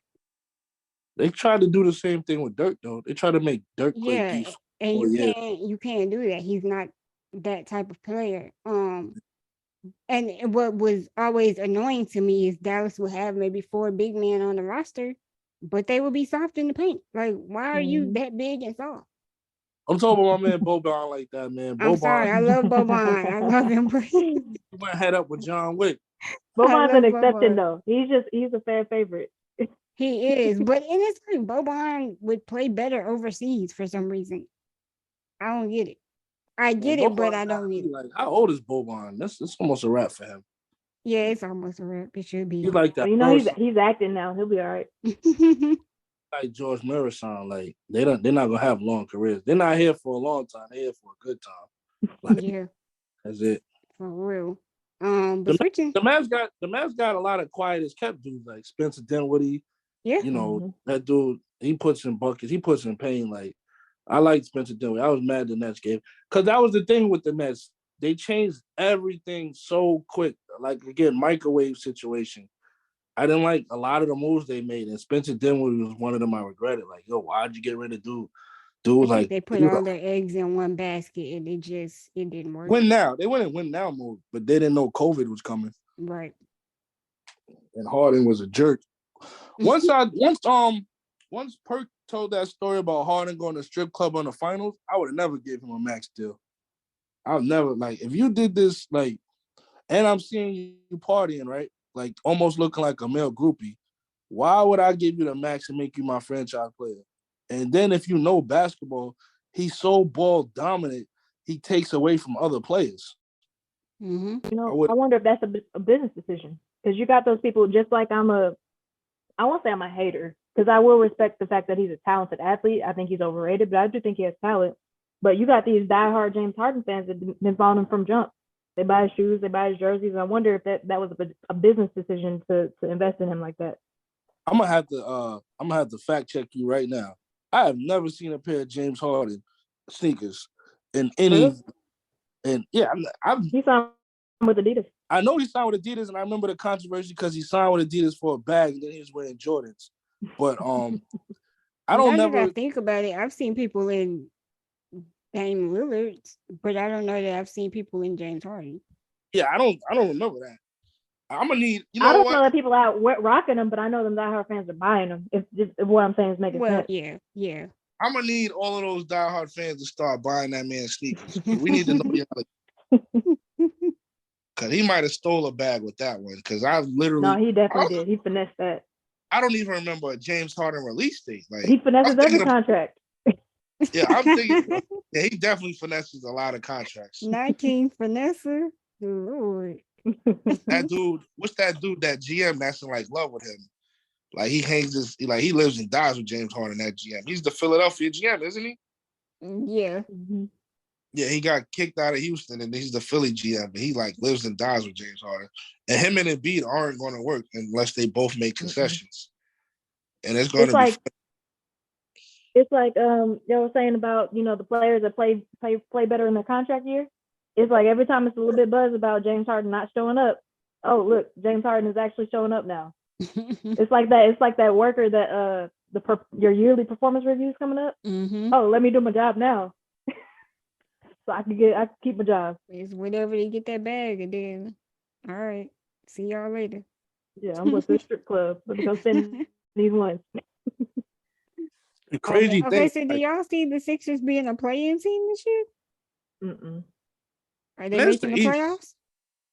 They tried to do the same thing with Dirk, though. They tried to make Dirk play beef. And you can't do that. He's not that type of player. And what was always annoying to me is Dallas will have maybe 4 big men on the roster, but they will be soft in the paint. Like, why are you that big and soft? I'm talking about my man Boban like that, man. I'm sorry, I love Boban. I love him, but he went head up with John Wick. Boban's an exception, though. He's a fan favorite. He is, but in this game, Boban would play better overseas for some reason. I don't get it. I get it, but I don't get it. Like, how old is Boban? That's almost a wrap for him. Yeah, it's almost a wrap. It should be. He's like that. You know, he's acting now. He'll be all right. Like George Murison, like they're not gonna have long careers. They're not here for a long time. They're here for a good time. Like, yeah, that's it. For real. But the Mavs got a lot of quiet as kept dudes like Spencer Dinwiddie. Yeah, you know that dude. He puts in buckets. He puts in pain. Like I like Spencer Dinwiddie. I was mad the Nets game because that was the thing with the Nets. They changed everything so quick. Like again, microwave situation. I didn't like a lot of the moves they made, and Spencer Dinwiddie was one of them I regretted. Like, yo, why'd you get rid of dude? Dude I was think like, they put all their eggs in one basket and it didn't work. win now. They went in win now mode, but they didn't know COVID was coming. Right. And Harden was a jerk. Once Perk told that story about Harden going to strip club on the finals, I would have never gave him a max deal. I'll never, like, if you did this, like, and I'm seeing you partying, right? Like, almost looking like a male groupie. Why would I give you the max and make you my franchise player? And then if you know basketball, he's so ball dominant, he takes away from other players. Mm-hmm. You know, I wonder if that's a business decision, because you got those people. Just like I won't say I'm a hater, because I will respect the fact that he's a talented athlete. I think he's overrated, but I do think he has talent. But you got these diehard James Harden fans that have been following him from jump. They buy his shoes, they buy his jerseys. I wonder if that was a business decision to invest in him like that. I'm gonna have to fact check you right now. I have never seen a pair of James Harden sneakers in any. Really? And yeah, He signed with Adidas. I know he signed with Adidas, and I remember the controversy because he signed with Adidas for a bag, and then he was wearing Jordans. But I don't Now never that I think about it, I've seen people in Dame Lillard, but I don't know that I've seen people in James Harden. Yeah, I don't remember that. I'm gonna need. I don't know that people out rocking them, but I know them diehard fans are buying them. If what I'm saying is making sense. Yeah. I'm gonna need all of those diehard fans to start buying that man sneakers. We need to know the because he might have stole a bag with that one. Because I've literally. No, he definitely did. He finessed that. I don't even remember a James Harden release date. Like he finesses every contract. Yeah, I'm thinking. Yeah, he definitely finesses a lot of contracts. 19 finesser. Lord. That dude, what's that dude? That GM that's in like love with him. Like he lives and dies with James Harden. That GM. He's the Philadelphia GM, isn't he? Yeah. Mm-hmm. Yeah, he got kicked out of Houston, and he's the Philly GM. But he like lives and dies with James Harden. And him and Embiid aren't going to work unless they both make concessions. Mm-hmm. And it's going to be. It's like they were saying about the players that play better in their contract year. It's like every time it's a little bit buzz about James Harden not showing up. Oh, look, James Harden is actually showing up now. It's like that. It's like that worker that your yearly performance review is coming up. Mm-hmm. Oh, let me do my job now, so I can keep my job. It's whenever they get that bag, and then all right, see y'all later. Yeah, I'm going to the strip club. Let me go spend these ones. The crazy thing. Okay, so do y'all see the Sixers being a play-in team this year? Mm-mm. Are they making the playoffs?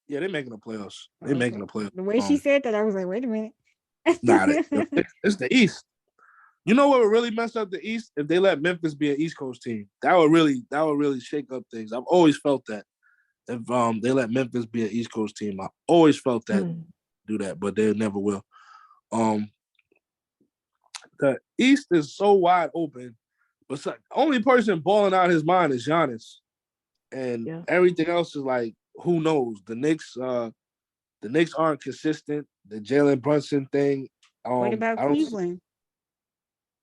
Yeah, they're making the playoffs. They're making the playoffs. The way she said that, I was like, wait a minute. Nah, it's the East. You know what would really mess up the East? If they let Memphis be an East Coast team. That would really shake up things. I've always felt that. If they let Memphis be an East Coast team, I always felt that do that, but they never will. The East is so wide open, but the only person balling out his mind is Giannis. And everything else is like, who knows? The Knicks aren't consistent. The Jalen Brunson thing. What about Cleveland?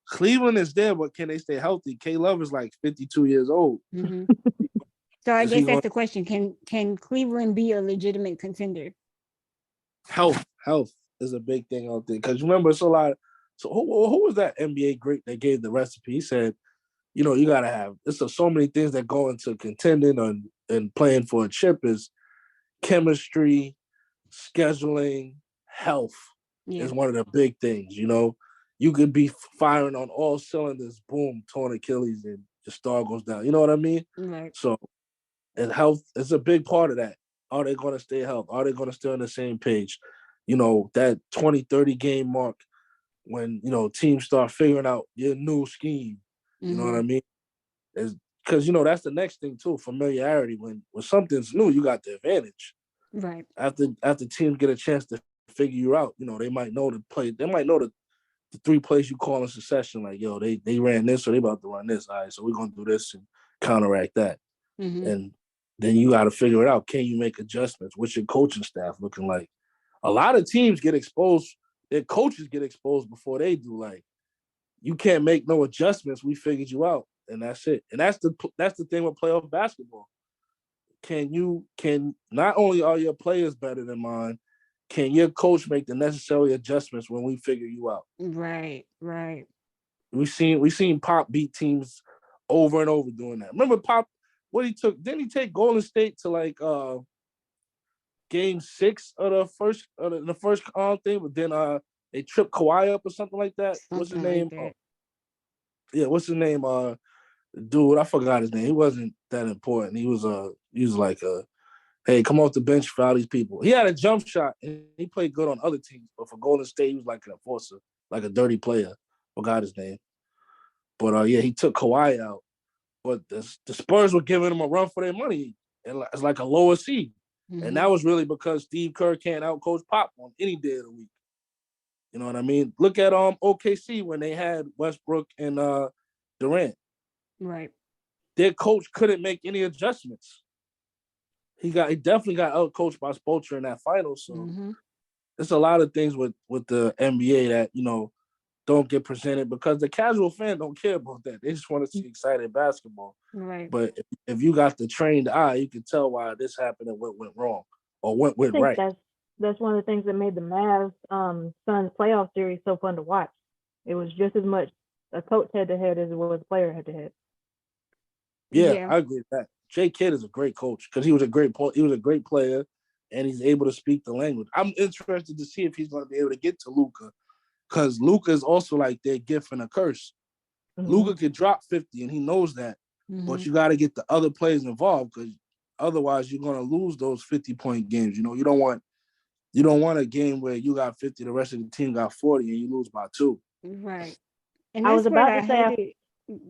Cleveland is there, but can they stay healthy? K Love is like 52 years old. Mm-hmm. So I guess that's the question. Can Cleveland be a legitimate contender? Health is a big thing out there. Because remember, it's a lot. So who was that NBA great that gave the recipe? He said, you gotta have. There's so many things that go into contending and playing for a chip is chemistry, scheduling, health is one of the big things. You could be firing on all cylinders, boom, torn Achilles, and your star goes down. You know what I mean? Right. So, and health is a big part of that. Are they going to stay healthy? Are they going to stay on the same page? That 20, 30 game mark when, teams start figuring out your new scheme. You know what I mean? Because, that's the next thing, too, familiarity. When something's new, you got the advantage. Right. After teams get a chance to figure you out, they might know the play. They might know the 3 plays you call in succession. Like, yo, they ran this, so they about to run this. All right, so we're going to do this and counteract that. Mm-hmm. And then you got to figure it out. Can you make adjustments? What's your coaching staff looking like? A lot of teams get exposed. Their coaches get exposed before they do. Like, you can't make no adjustments. We figured you out, and that's it. And that's the thing with playoff basketball. Can not only are your players better than mine, can your coach make the necessary adjustments when we figure you out? Right. We seen Pop beat teams over and over doing that. Remember Pop? What he took? Didn't he take Golden State to like game 6 of the first thing? But then they tripped Kawhi up or something like that. What's his Something name? like Yeah, what's his name? Dude, I forgot his name. He wasn't that important. He was like hey, come off the bench for all these people. He had a jump shot and he played good on other teams, but for Golden State, he was like an enforcer, like a dirty player. Forgot his name. But yeah, he took Kawhi out. But the Spurs were giving him a run for their money. And it's like a lower seed. that. And that was really because Steve Kerr can't outcoach Pop on any day of the week. You know what I mean? Look at OKC when they had Westbrook and Durant. Right. Their coach couldn't make any adjustments. He definitely got outcoached by Spoelstra in that final. So there's a lot of things with the NBA that, don't get presented because the casual fan don't care about that. They just want to see exciting basketball. Right. But if you got the trained eye, you can tell why this happened and what went wrong or what went right. That's one of the things that made the Mavs Suns playoff series so fun to watch. It was just as much a coach head to head as it was a player head to head. Yeah, I agree with that. Jay Kidd is a great coach because he was a great player and he's able to speak the language. I'm interested to see if he's going to be able to get to Luka. Because Luka is also like their gift and a curse. Luka could drop 50 and he knows that. But you got to get the other players involved because otherwise you're going to lose those 50-point games. You don't want a game where you got 50, the rest of the team got 40 and you lose by 2. Right. And I was about to say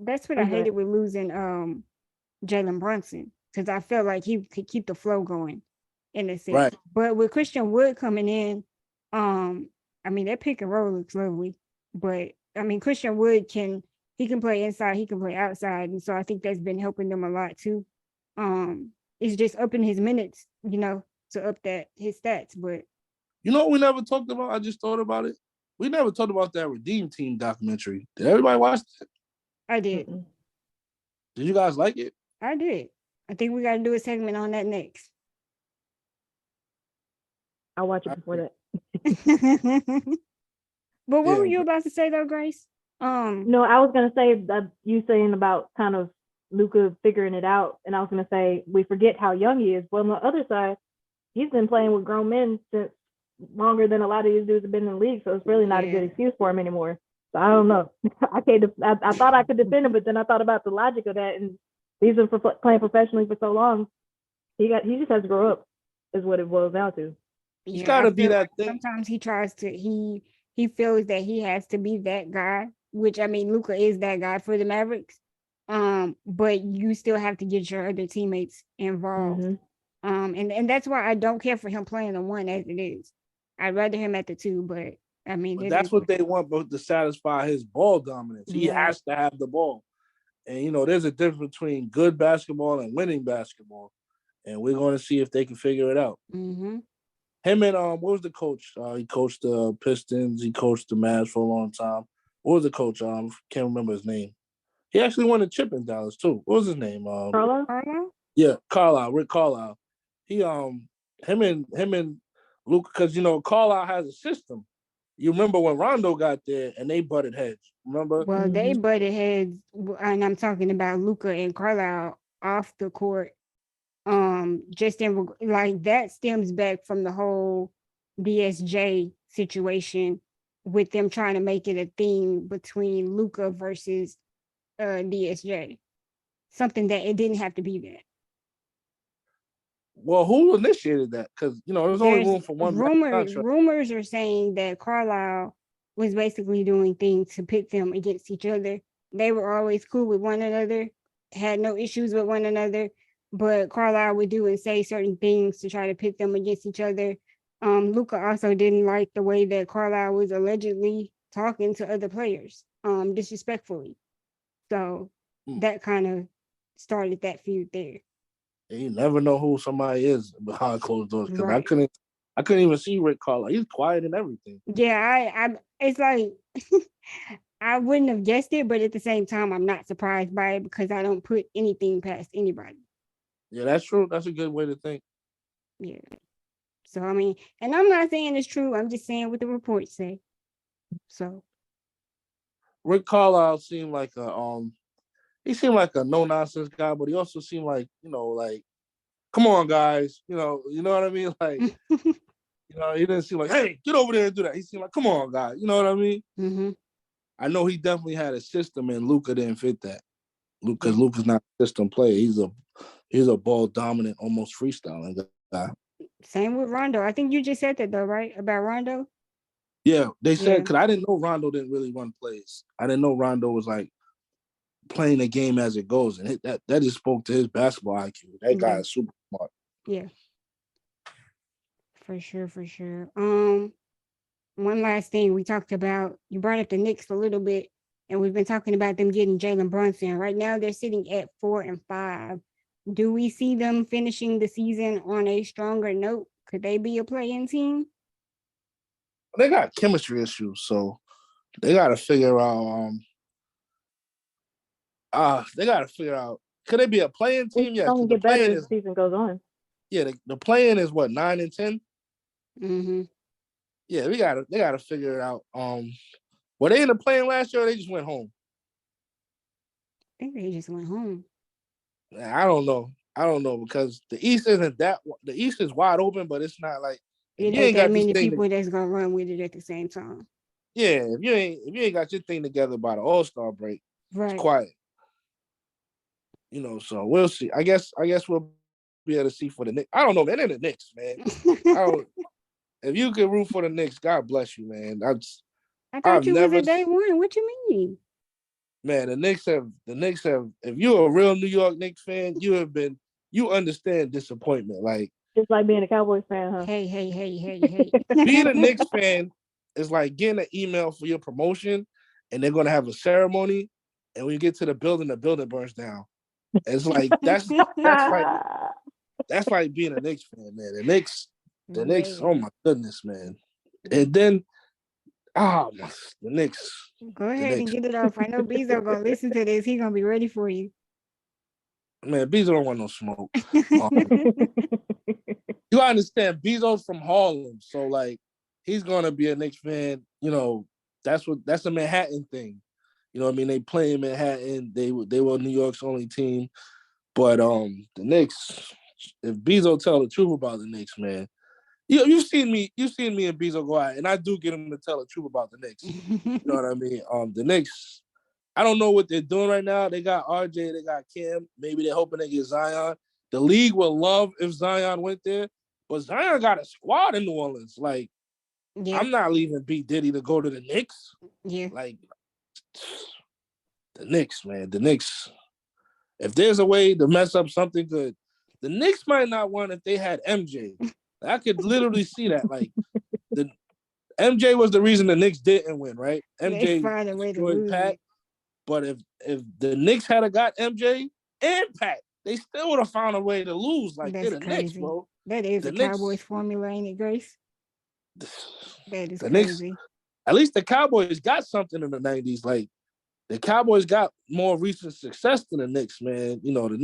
that's what I hated with losing Jalen Brunson, because I felt like he could keep the flow going in a sense. Right. But with Christian Wood coming in, I mean, that pick and roll looks lovely, but I mean, Christian Wood can play inside, he can play outside. And so I think that's been helping them a lot too. It's just upping his minutes, to up his stats. But we never talked about, I just thought about it. We never talked about that Redeem Team documentary. Did everybody watch that? I did. Did you guys like it? I did. I think we got to do a segment on that next. I'll watch it before that. But what were you about to say though, Grace? No, I was gonna say that you saying about kind of Luka figuring it out, and I was gonna say we forget how young he is. Well, on the other side, he's been playing with grown men since longer than a lot of these dudes have been in the league, so it's really not a good excuse for him anymore. So I don't know. I thought I could defend him, but then I thought about the logic of that, and he's been playing professionally for so long. He just has to grow up, is what it boils down to. It's got to be that thing. Sometimes he tries to, he feels that he has to be that guy, which I mean, Luka is that guy for the Mavericks. But you still have to get your other teammates involved. And that's why I don't care for him playing the 1 as it is. I'd rather him at the 2, but I mean, that's what they want, but to satisfy his ball dominance. He has to have the ball. And, there's a difference between good basketball and winning basketball. And we're going to see if they can figure it out. Him and what was the coach? He coached the Pistons. He coached the Mavs for a long time. What was the coach? Can't remember his name. He actually won a chip in Dallas too. What was his name? Carlisle? Yeah, Carlisle. Rick Carlisle. He him and Luka, because Carlisle has a system. You remember when Rondo got there and they butted heads? Remember? Well, they butted heads, and I'm talking about Luka and Carlisle off the court. Just in like that stems back from the whole DSJ situation with them trying to make it a thing between Luka versus DSJ. Something that it didn't have to be that. Well, who initiated that? Because there's only room for one. Rumors are saying that Carlisle was basically doing things to pit them against each other. They were always cool with one another, had no issues with one another. But Carlisle would do and say certain things to try to pit them against each other. Luka also didn't like the way that Carlisle was allegedly talking to other players, disrespectfully. So that kind of started that feud there. You never know who somebody is behind closed doors because I couldn't even see Rick Carlisle. He's quiet and everything. Yeah, it's like I wouldn't have guessed it, but at the same time, I'm not surprised by it because I don't put anything past anybody. Yeah, that's true. That's a good way to think. Yeah. So I mean, and I'm not saying it's true. I'm just saying what the reports say. So Rick Carlisle seemed like he seemed like a no nonsense guy, but he also seemed like, like, come on, guys, you know what I mean? Like, he didn't seem like, hey, get over there and do that. He seemed like, come on, guys, you know what I mean? mm-hmm. I know he definitely had a system, and Luka didn't fit that. Because Luka's not a system player. He's a ball dominant, almost freestyling guy. Same with Rondo. I think you just said that though, right? About Rondo? Yeah, they said, because I didn't know Rondo didn't really run plays. I didn't know Rondo was like playing the game as it goes, and that just spoke to his basketball IQ. That guy is super smart. Yeah, for sure, for sure. One last thing we talked about, you brought up the Knicks a little bit, and we've been talking about them getting Jalen Brunson. Right now, they're sitting at 4-5. Do we see them finishing the season on a stronger note? Could they be a play-in team? They got chemistry issues, so they got to figure out. They got to figure out. Could they be a play-in team? It's Yeah, gonna the get better play-in as the season goes on. Yeah, the play-in is what, 9 and 10. Mm-hmm. Yeah, they gotta figure it out. Were they in the play-in last year? Or they just went home. I think they just went home. I don't know because the East isn't that. The East is wide open, but it's not like It ain't that many people that's gonna run with it at the same time. Yeah, if you ain't got your thing together by the All-Star break, right? It's quiet. So we'll see. I guess we'll be able to see for the Knicks. I don't know, man. They're the Knicks, man. If you can root for the Knicks, God bless you, man. I thought you was a day one. What you mean? Man, the Knicks have. If you're a real New York Knicks fan, you understand disappointment. Like, just like being a Cowboys fan, huh? Hey. Being a Knicks fan is like getting an email for your promotion, and they're gonna have a ceremony, and when you get to the building burns down. It's like that's like being a Knicks fan, man. The Knicks. Oh my goodness, man. And then, the Knicks. Go ahead and get it off. I know Bezo gonna listen to this. He gonna be ready for you. Man, Bezo don't want no smoke. You understand? Bezo's from Harlem, so like he's gonna be a Knicks fan. That's a Manhattan thing. You know what I mean? They play in Manhattan. They were New York's only team, but the Knicks. If Bezo tell the truth about the Knicks, man, you've seen me and Bezo go out, and I do get him to tell the truth about the Knicks. You know what I mean? The Knicks. I don't know what they're doing right now. They got RJ, they got Cam. Maybe they're hoping they get Zion. The league will love if Zion went there, but Zion got a squad in New Orleans. Like, I'm not leaving B Diddy to go to the Knicks. Yeah, like the Knicks, man. The Knicks. If there's a way to mess up something good, the Knicks might not want if they had MJ. I could literally see that. Like, the MJ was the reason the Knicks didn't win, right? MJ destroyed Pat. But if the Knicks had got MJ and Pat, they still would have found a way to lose. Like, they're the Knicks, bro. That is the Cowboys formula, ain't it, Grace? That is crazy. Knicks, at least the Cowboys got something in the 90s. Like, the Cowboys got more recent success than the Knicks, man. The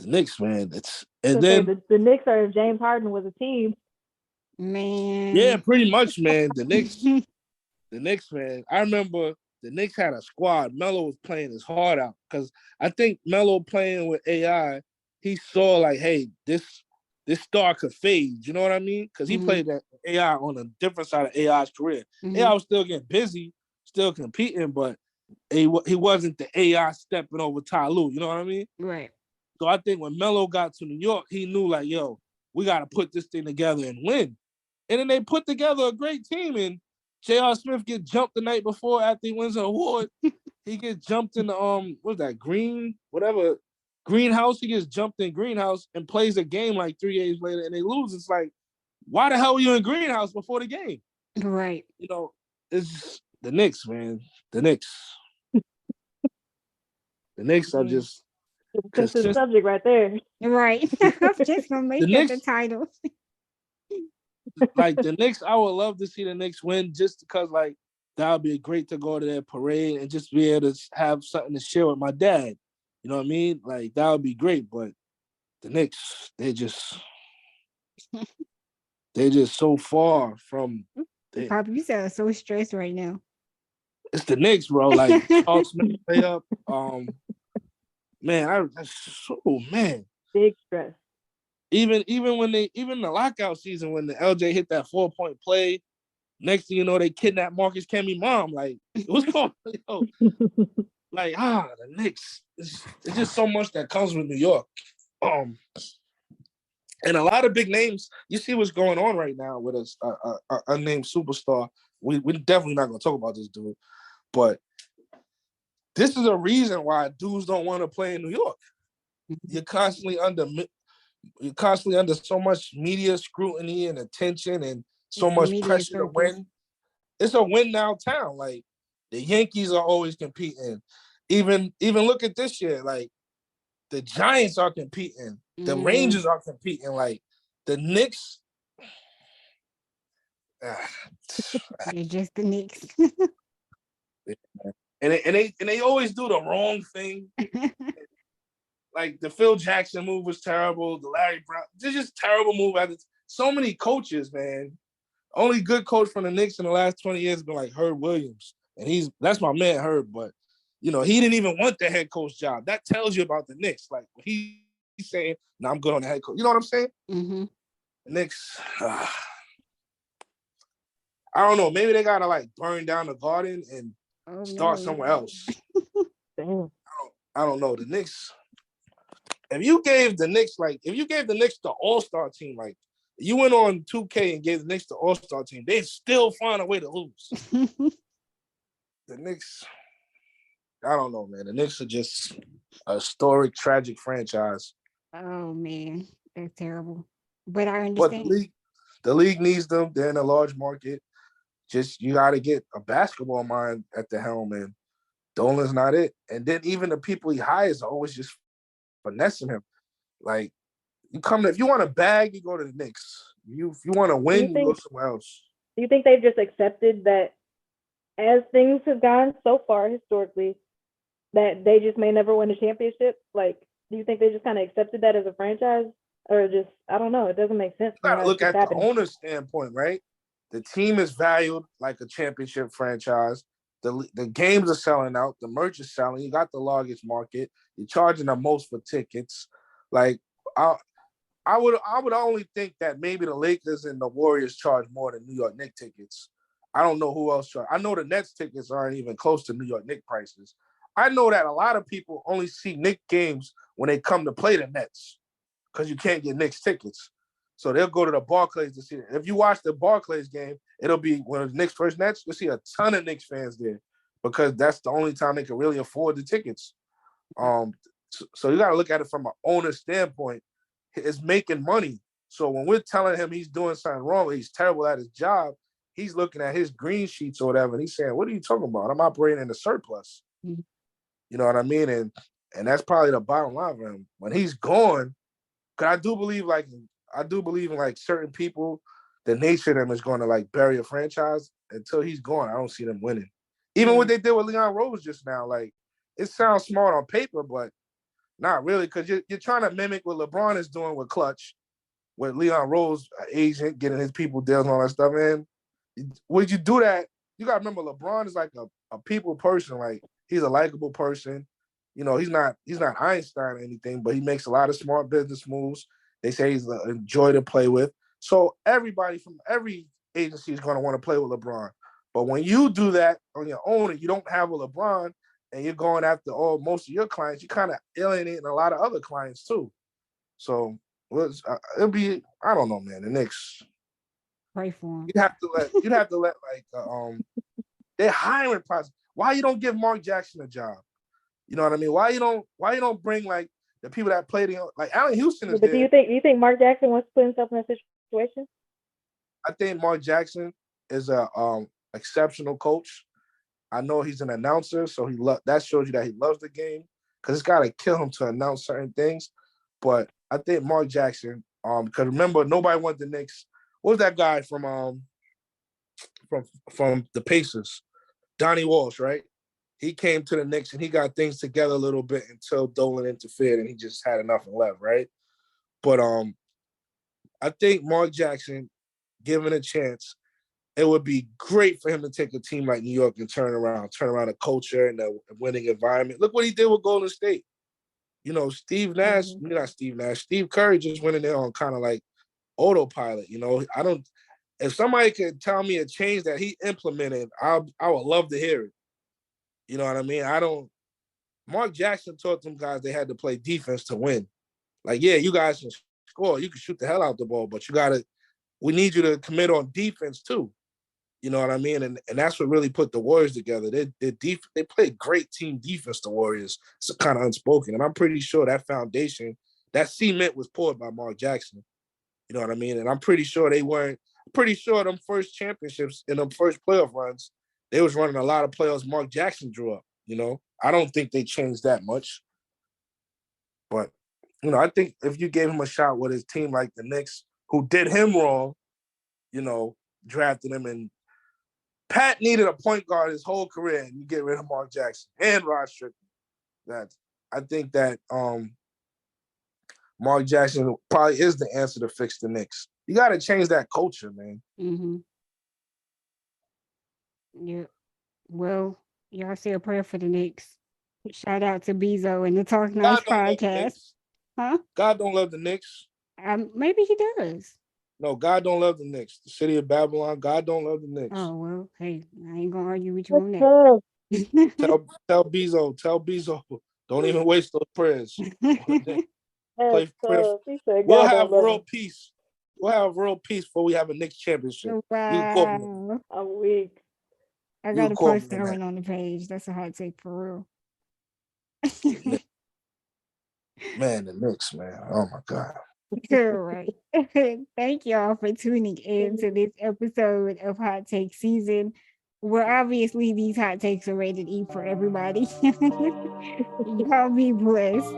Knicks, man. The Knicks are if James Harden was a team. Man. Yeah, pretty much, man. The Knicks, man. I remember the Knicks had a squad. Melo was playing his heart out because I think Melo playing with AI, he saw like, hey, this star could fade. You know what I mean? Because he played that AI on a different side of AI's career. AI was still getting busy, still competing, but he wasn't the AI stepping over Ty Lue. You know what I mean? Right. So I think when Melo got to New York, he knew like, yo, we got to put this thing together and win. And then they put together a great team, and J.R. Smith get jumped the night before after he wins an award. He gets jumped in the greenhouse. He gets jumped in greenhouse and plays a game like 3 days later, and they lose. It's like, why the hell were you in greenhouse before the game? Right. It's the Knicks, man. The Knicks. The Knicks are just. That's the subject right there. Right. I'm just gonna make that the title. Like, the Knicks, I would love to see the Knicks win just because, like, that would be great to go to their parade and just be able to have something to share with my dad. You know what I mean? Like, that would be great. But the Knicks, They're just so far from. Papa, you sound so stressed right now. It's the Knicks, bro. Like Charles Smith play up. Man, man. Big stress. Even the lockout season when the LJ hit that 4-point play, next thing you know, they kidnapped Marcus Camby mom. Like, what's going on? Like, the Knicks. It's just so much that comes with New York. And a lot of big names. You see what's going on right now with a unnamed superstar. We're definitely not going to talk about this dude, but this is a reason why dudes don't want to play in New York. You're constantly under so much media scrutiny and attention and so much pressure to win. It's a win now town. Like the Yankees are always competing. Even look at this year. Like the Giants are competing. The Rangers are competing. Like the Knicks. They're just the Knicks. and they always do the wrong thing. Like the Phil Jackson move was terrible. The Larry Brown, they're just terrible move. So many coaches, man. Only good coach from the Knicks in the last 20 years has been like Herb Williams. And that's my man, Herb. But, he didn't even want the head coach job. That tells you about the Knicks. Like he's saying, no, I'm good on the head coach. You know what I'm saying? Mm-hmm. The Knicks, I don't know. Maybe they got to like burn down the Garden and start somewhere else. Damn. I don't know. The Knicks. If you gave the Knicks the All-Star team, like you went on 2K and gave the Knicks the All-Star team, they'd still find a way to lose. The Knicks, I don't know, man. The Knicks are just a historic, tragic franchise. Oh man, that's terrible. But I understand. But the league needs them. They're in a large market. Just you got to get a basketball mind at the helm, and Dolan's not it. And then even the people he hires are always just finessing him. Like if you want a bag, you go to the Knicks. If you want to win, you go somewhere else. Do you think they've just accepted that as things have gone so far historically, that they just may never win a championship? Like, do you think they just kind of accepted that as a franchise? Or just, I don't know, it doesn't make sense. You gotta look at the owner's standpoint, right? The team is valued like a championship franchise. The games are selling out. The merch is selling. You got the largest market. You're charging the most for tickets. Like I would only think that maybe the Lakers and the Warriors charge more than New York Knicks tickets. I don't know who else charge. I know the Nets tickets aren't even close to New York Knicks prices. I know that a lot of people only see Knicks games when they come to play the Nets because you can't get Knicks tickets. So they'll go to the Barclays to see it. If you watch the Barclays game, it'll be when the Knicks first Nets, you'll see a ton of Knicks fans there because that's the only time they can really afford the tickets. So you got to look at it from an owner standpoint. It's making money. So when we're telling him he's doing something wrong, or he's terrible at his job, he's looking at his green sheets or whatever, and he's saying, what are you talking about? I'm operating in a surplus. Mm-hmm. You know what I mean? And that's probably the bottom line for him. When he's gone, because I do believe in like certain people, the nature of them is going to like bury a franchise. Until he's gone, I don't see them winning. Even what they did with Leon Rose just now, like it sounds smart on paper, but not really, because you're trying to mimic what LeBron is doing with Clutch, with Leon Rose, agent, getting his people deals and all that stuff. And when you do that, you got to remember LeBron is like a people person. Like he's a likable person. You know, he's not Einstein or anything, but he makes a lot of smart business moves. They say he's a joy to play with. So everybody from every agency is going to want to play with LeBron. But when you do that on your own and you don't have a LeBron and you're going after most of your clients, you kind of alienating a lot of other clients too. So it'll be, I don't know, man. The Knicks. Pray for him. You'd have to let like their hiring process. Why you don't give Mark Jackson a job? You know what I mean? Why you don't bring like the people that played like Allen Houston is but there. do you think Mark Jackson wants to put himself in that situation? I think Mark Jackson is a exceptional coach. I know he's an announcer, so that shows you that he loves the game, because it's got to kill him to announce certain things. But I think Mark Jackson, because remember, nobody wanted the Knicks. What was that guy from the Pacers? Donnie Walsh, right? He came to the Knicks and he got things together a little bit until Dolan interfered and he just had enough and left, right? But I think Mark Jackson, given a chance, it would be great for him to take a team like New York and turn around a culture and a winning environment. Look what he did with Golden State. You know, Steve Curry just went in there on kind of like autopilot. You know, if somebody could tell me a change that he implemented, I would love to hear it. You know what I mean? Mark Jackson taught them guys they had to play defense to win. Like, yeah, you guys can score, you can shoot the hell out the ball, but we need you to commit on defense too. You know what I mean? And that's what really put the Warriors together. They played great team defense, the Warriors. It's kind of unspoken. And I'm pretty sure that foundation, that cement was poured by Mark Jackson. You know what I mean? And I'm pretty sure them first championships and them first playoff runs, they was running a lot of players Mark Jackson drew up, you know? I don't think they changed that much. But, you know, I think if you gave him a shot with his team like the Knicks, who did him wrong, you know, drafted him, and Pat needed a point guard his whole career, and you get rid of Mark Jackson and Rod Strickland. I think that Mark Jackson probably is the answer to fix the Knicks. You got to change that culture, man. Mm-hmm. Yeah. Well, y'all say a prayer for the Knicks. Shout out to Bezo and the Talk Nice podcast. Huh? God don't love the Knicks. Maybe he does. No, God don't love the Knicks. The city of Babylon, God don't love the Knicks. Oh, well, hey, I ain't gonna argue with you on that. Tell Bezo, don't even waste those prayers. We'll have world peace. We'll have world peace before we have a Knicks championship. Wow. A week. I got to post that one on the page. That's a hot take for real. Man, the Knicks, man. Oh my God. All right. Thank y'all for tuning in to this episode of Hot Take Season. Well, obviously these hot takes are rated E for everybody. Y'all be blessed.